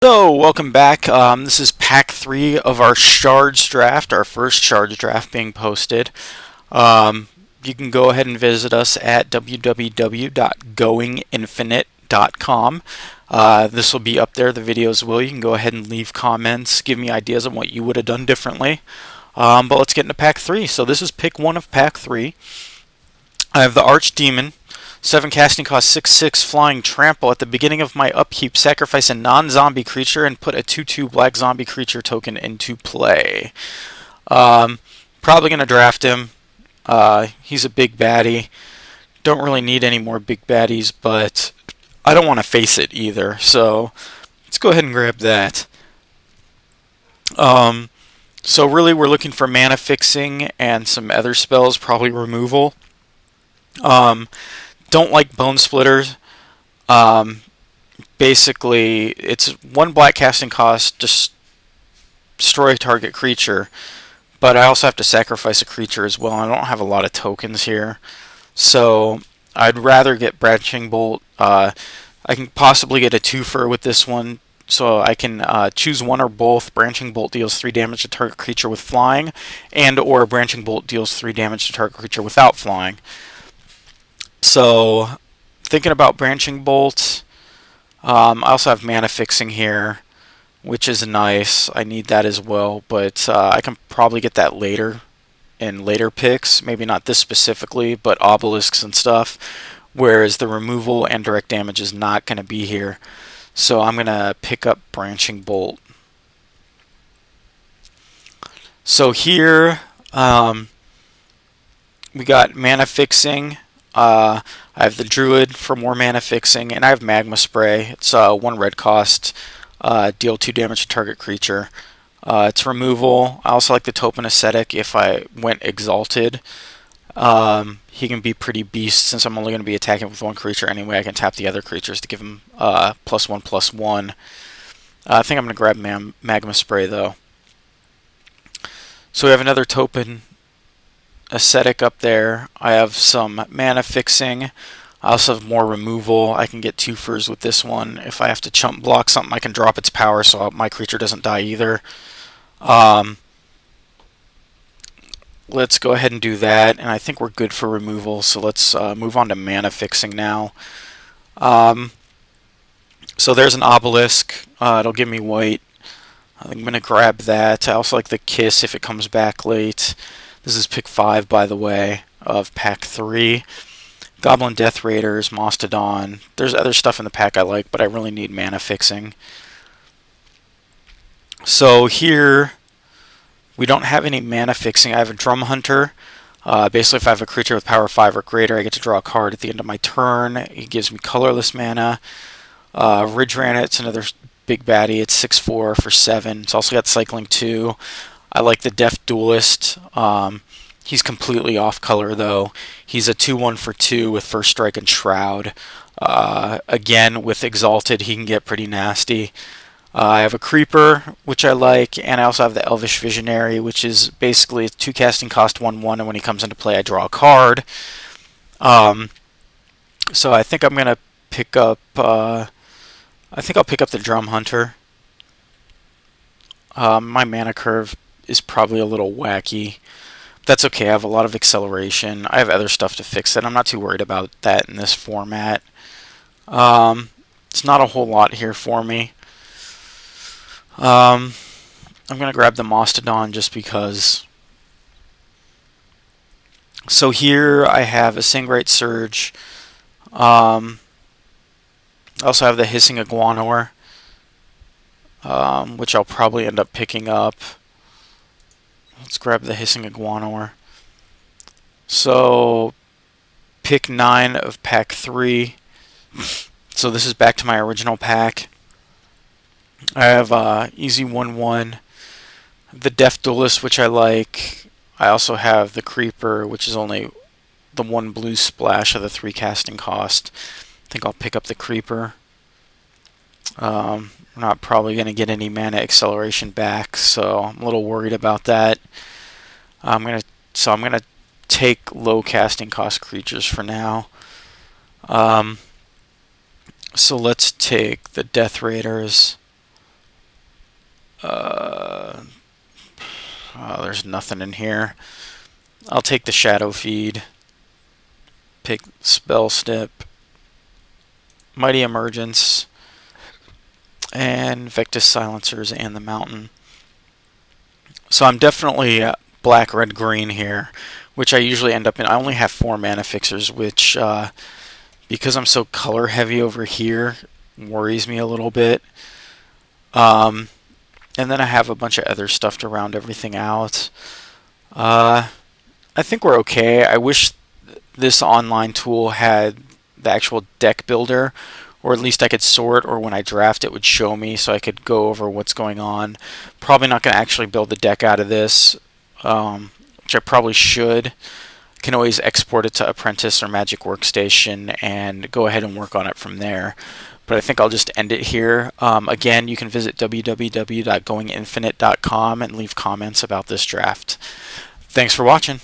So, welcome back. This is pack 3 of our Shards draft, our first Shards draft being posted. You can go ahead and visit us at www.goinginfinite.com. This will be up there, the videos will. You can go ahead and leave comments, give me ideas on what you would have done differently. But let's get into pack 3. So, this is pick 1 of pack 3. I have the Archdemon. 7 casting cost 6/6 flying trample. At the beginning of my upkeep, sacrifice a non-zombie creature and put a 2/2 black zombie creature token into play. Probably going to draft him. He's a big baddie. Don't really need any more big baddies, but I don't want to face it either. So let's go ahead and grab that. So really we're looking for mana fixing and some other spells, probably removal. Don't like Bone Splitters. Basically, it's 1 black casting cost, just destroy a target creature. But I also have to sacrifice a creature as well. I don't have a lot of tokens here. So I'd rather get Branching Bolt. I can possibly get a twofer with this one. So I can choose one or both. Branching Bolt deals 3 damage to target creature with flying, and or Branching Bolt deals 3 damage to target creature without flying. So, thinking about Branching Bolt. I also have mana fixing here, which is nice. I need that as well, but I can probably get that later in later picks. Maybe not this specifically, but obelisks and stuff. Whereas the removal and direct damage is not going to be here. So I'm going to pick up Branching Bolt. So here we got mana fixing. I have the Druid for more mana fixing, and I have Magma Spray. It's 1 red cost, deal 2 damage to target creature. It's removal. I also like the Topin Ascetic if I went Exalted. He can be pretty beast since I'm only going to be attacking with 1 creature anyway. I can tap the other creatures to give him +1/+1. I think I'm going to grab Magma Spray though. So we have another Topin Ascetic up there. I have some mana fixing. I also have more removal. I can get twofers with this one. If I have to chump block something, I can drop its power so my creature doesn't die either. Let's go ahead and do that, and I think we're good for removal, so let's move on to mana fixing now. So there's an obelisk. It'll give me white. I'm going to grab that. I also like the Kiss if it comes back late. This is pick 5, by the way, of pack 3. Goblin Death Raiders, Mastodon. There's other stuff in the pack I like, but I really need mana fixing. So here, we don't have any mana fixing. I have a Drum Hunter. Basically, if I have a creature with power 5 or greater, I get to draw a card at the end of my turn. It gives me colorless mana. Ridge Ranit's another big baddie. It's 6/4 for 7. It's also got Cycling 2. I like the Deaf Duelist. He's completely off color though. He's a 2/1 for 2 with First Strike and Shroud. Again, with Exalted, he can get pretty nasty. I have a Creeper, which I like, and I also have the Elvish Visionary, which is basically 2 casting cost 1/1, and when he comes into play, I draw a card. So I think I'm gonna pick up. I think I'll pick up the Drum Hunter. My mana curve is probably a little wacky. That's okay. I have a lot of acceleration. I have other stuff to fix it. I'm not too worried about that in this format. It's not a whole lot here for me. I'm going to grab the Mastodon just because. So here I have a Sangrite Surge. I also have the Hissing Iguanor, which I'll probably end up picking up. Let's grab the Hissing Iguanor. So, pick 9 of pack 3. So this is back to my original pack. I have Easy 1/1, the Death Duelist, which I like. I also have the Creeper, which is only the 1 blue splash of the 3 casting cost. I think I'll pick up the Creeper. We're not probably going to get any mana acceleration back, so I'm a little worried about that. I'm gonna take low casting cost creatures for now. So let's take the Death Raiders. There's nothing in here. I'll take the shadow feed, pick spell snip, mighty emergence, and Vectus silencers and the mountain. So I'm definitely black, red, green here, which I usually end up in. I only have 4 mana fixers, which because I'm so color heavy over here worries me a little bit. And then I have a bunch of other stuff to round everything out. I think we're okay. I wish this online tool had the actual deck builder, or at least I could sort, or when I draft it would show me so I could go over what's going on. Probably not going to actually build the deck out of this, which I probably should. Can always export it to Apprentice or Magic Workstation and go ahead and work on it from there. But I think I'll just end it here. Again, you can visit www.goinginfinite.com and leave comments about this draft. Thanks for watching.